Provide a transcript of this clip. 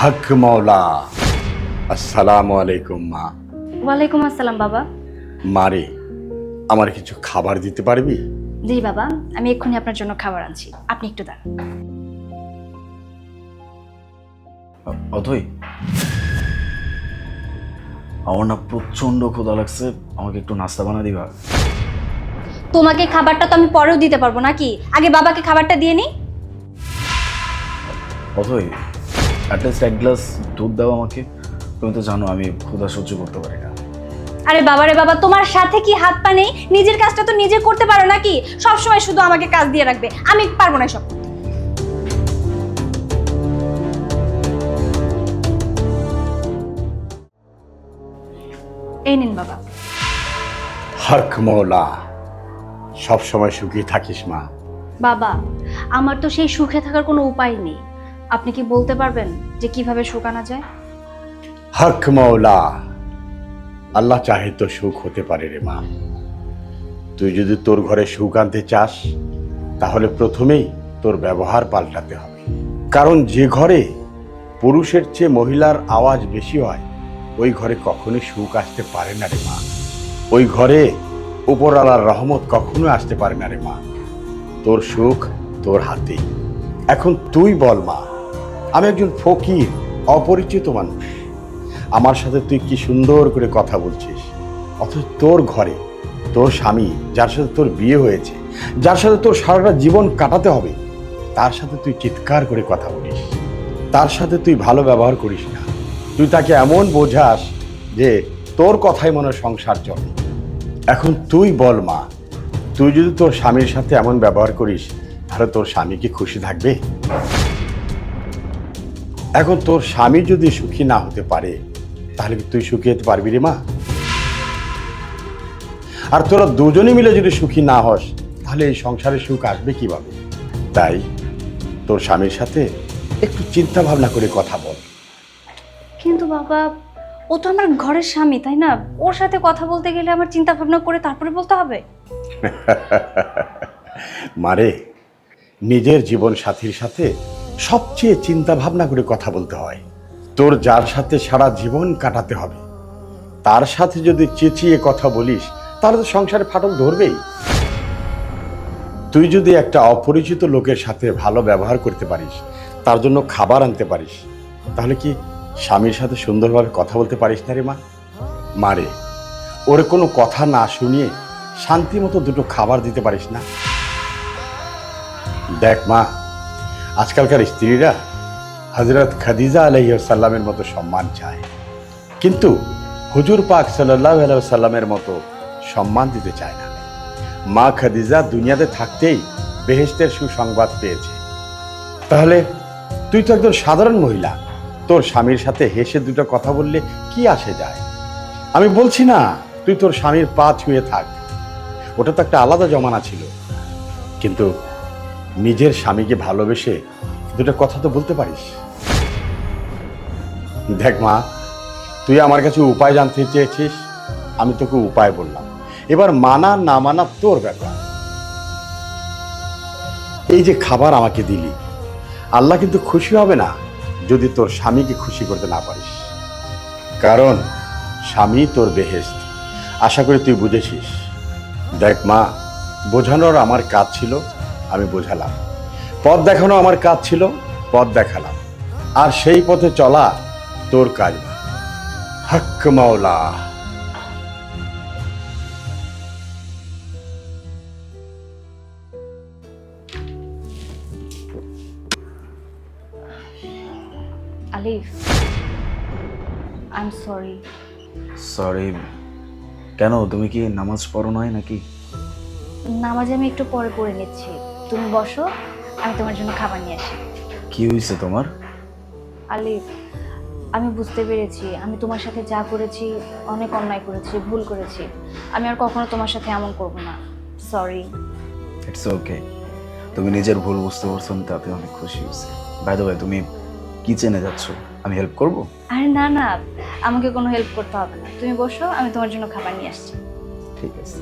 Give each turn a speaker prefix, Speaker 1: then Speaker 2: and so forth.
Speaker 1: হক মৌলা। আসসালামু আলাইকুম মা।
Speaker 2: ওয়ালাইকুম আসসালাম বাবা।
Speaker 1: মারে, আমার কিছু খাবার দিতে পারবি?
Speaker 2: জি বাবা, আমি এক্ষুনি আপনার জন্য খাবার আনছি, আপনি একটু দাঁড়ান।
Speaker 3: অথই, আমার না প্রচন্ড ক্ষুধা লাগছে, আমাকে একটু নাস্তা বানা দিবা?
Speaker 2: তোমাকে খাবারটা তো আমি পরেও দিতে পারবো নাকি, আগে বাবাকে খাবারটা দিয়ে নি।
Speaker 3: অথই, অ্যাটলিস্ট এক গ্লাস দুধ দাও আমাকে। তুমি তো জানো আমি ক্ষুধা সহ্য করতে পারি না।
Speaker 2: আরে বাবা রে বাবা, তোমার সাথে কি হাত পা নেই? নিজের কাজটা তো নিজে করতে পারো নাকি? সব সময় শুধু আমাকে কাজ দিয়ে রাখবে, আমি পারবো না সব। এই নিন বাবা।
Speaker 1: হক মৌলা, সব সময় সুখী থাকিস মা।
Speaker 2: বাবা, আমার তো সেই সুখে থাকার কোনো উপায় নেই, আপনি কি বলতে পারবেন যে কিভাবে সুখ আনা যায়?
Speaker 1: হক মৌলা, আল্লাহ চাহে তো সুখ হতে পারে রে মা। তুই যদি তোর ঘরে সুখ আনতে চাস, তাহলে প্রথমেই তোর ব্যবহার পাল্টাতে হবে। কারণ যে ঘরে পুরুষের চেয়ে মহিলার আওয়াজ বেশি হয়, ওই ঘরে কখনোই সুখ আসতে পারে না রে মা। ওই ঘরে উপরওয়ালার রহমত কখনো আসতে পারে না রে মা। তোর সুখ তোর হাতে। এখন তুই বল মা, আমি একজন ফকির, অপরিচিত মানুষ, আমার সাথে তুই কি সুন্দর করে কথা বলছিস, অথচ তোর ঘরে তোর স্বামী, যার সাথে তোর বিয়ে হয়েছে, যার সাথে তোর সারাটা জীবন কাটাতে হবে, তার সাথে তুই চিৎকার করে কথা বলিস, তার সাথে তুই ভালো ব্যবহার করিস না। তুই তাকে এমন বোঝাস যে তোর কথাই মনে হয় সংসার চলে। এখন তুই বল মা, তুই যদি তোর স্বামীর সাথে এমন ব্যবহার করিস, তাহলে তোর স্বামী কি খুশি থাকবে? এখন তোর স্বামী যদি সুখী না হতে পারে, তাহলে কি তুই সুখী হতে পারবি রে মা? আর তোরা দুজনে মিলে যদি সুখী না হস, তাহলে এই সংসারে সুখ আসবে কিভাবে? তাই তোর স্বামীর সাথে একটু চিন্তা ভাবনা করে কথা বল।
Speaker 2: কিন্তু বাবা, ও তো আমার ঘরের স্বামী, তাই না? ওর সাথে কথা বলতে গেলে আমার চিন্তা ভাবনা করে তারপরে বলতে হবে।
Speaker 1: মারে, নিজের জীবন সাথীর সাথে সবচেয়ে চিন্তা ভাবনা করে কথা বলতে হয়। তোর যার সাথে সারা জীবন কাটাতে হবে, তার সাথে যদি চেঁচিয়ে কথা বলিস, তাহলে তো সংসারে ফাটল ধরবেই। তুই যদি একটা অপরিচিত লোকের সাথে ভালো ব্যবহার করতে পারিস, তার জন্য খাবার আনতে পারিস, তাহলে কি স্বামীর সাথে সুন্দরভাবে কথা বলতে পারিস না রে মা? মারে, ওর কোনো কথা না শুনিয়ে শান্তি মতো দুটো খাবার দিতে পারিস না? দেখ মা, আজকালকার স্ত্রীরা হযরত খাদিজা আলাইহিস সালামের মতো সম্মান চায়, কিন্তু হুজুর পাক সাল্লাল্লাহু আলাইহি ওয়াসাল্লামের মতো সম্মান দিতে চায় না। মা খাদিজা দুনিয়াতে থাকতেই বেহেশতের সুসংবাদ পেয়েছে। তাহলে তুই তো একজন সাধারণ মহিলা, তোর স্বামীর সাথে হেসে দুটো কথা বললে কি আসে যায়? আমি বলছি না তুই তোর স্বামীর পা ছুঁয়ে থাক, ওটা তো একটা আলাদা জমানা ছিল, কিন্তু নিজের স্বামীকে ভালোবেসে দুটো কথা তো বলতে পারিস। দেখ মা, তুই আমার কাছে উপায় জানতে চেয়েছিস, আমি তোকে উপায় বললাম, এবার মানা না মানা তোর ব্যাপার। এই যে খাবার আমাকে দিলি, আল্লাহ কিন্তু খুশি হবে না যদি তোর স্বামীকে খুশি করতে না পারিস, কারণ স্বামী তোর বেহেশত। আশা করি তুই বুঝেছিস। দেখ মা, বোঝানোর আমার কাজ ছিল, আমি বোঝালাম। পথ দেখানো আমার কাজ ছিল, পথ দেখালাম। আর সেই পথে চলা তোর কাজ না। হক মাওলা।
Speaker 2: আলিফ, আই এম সরি।
Speaker 3: সরি কেন? তুমি কি নামাজ পড়ো নয় নাকি?
Speaker 2: নামাজ আমি একটু পরে পড়ে নিচ্ছি, তুমি বসো, আমি তোমার জন্য খাবার নিয়ে আসি।
Speaker 3: কি হয়েছে তোমার?
Speaker 2: আলিফ, আমি বুঝতে পেরেছি আমি তোমার সাথে যা করেছি অনেক অন্যায় করেছি, ভুল করেছি। আমি আর কখনো তোমার সাথে এমন করব না। সরি।
Speaker 3: ইটস ওকে, তুমি নিজের ভুল বুঝতে পারছো, আমি তাতে অনেক খুশি হয়েছি। বাই দ্য ওয়ে, তুমি কিচেনে যাচ্ছ, আমি হেল্প করব?
Speaker 2: আরে না না, আমাকে কোনো হেল্প করতে হবে না, তুমি বসো, আমি তোমার জন্য খাবার নিয়ে আসছি।
Speaker 3: ঠিক আছে।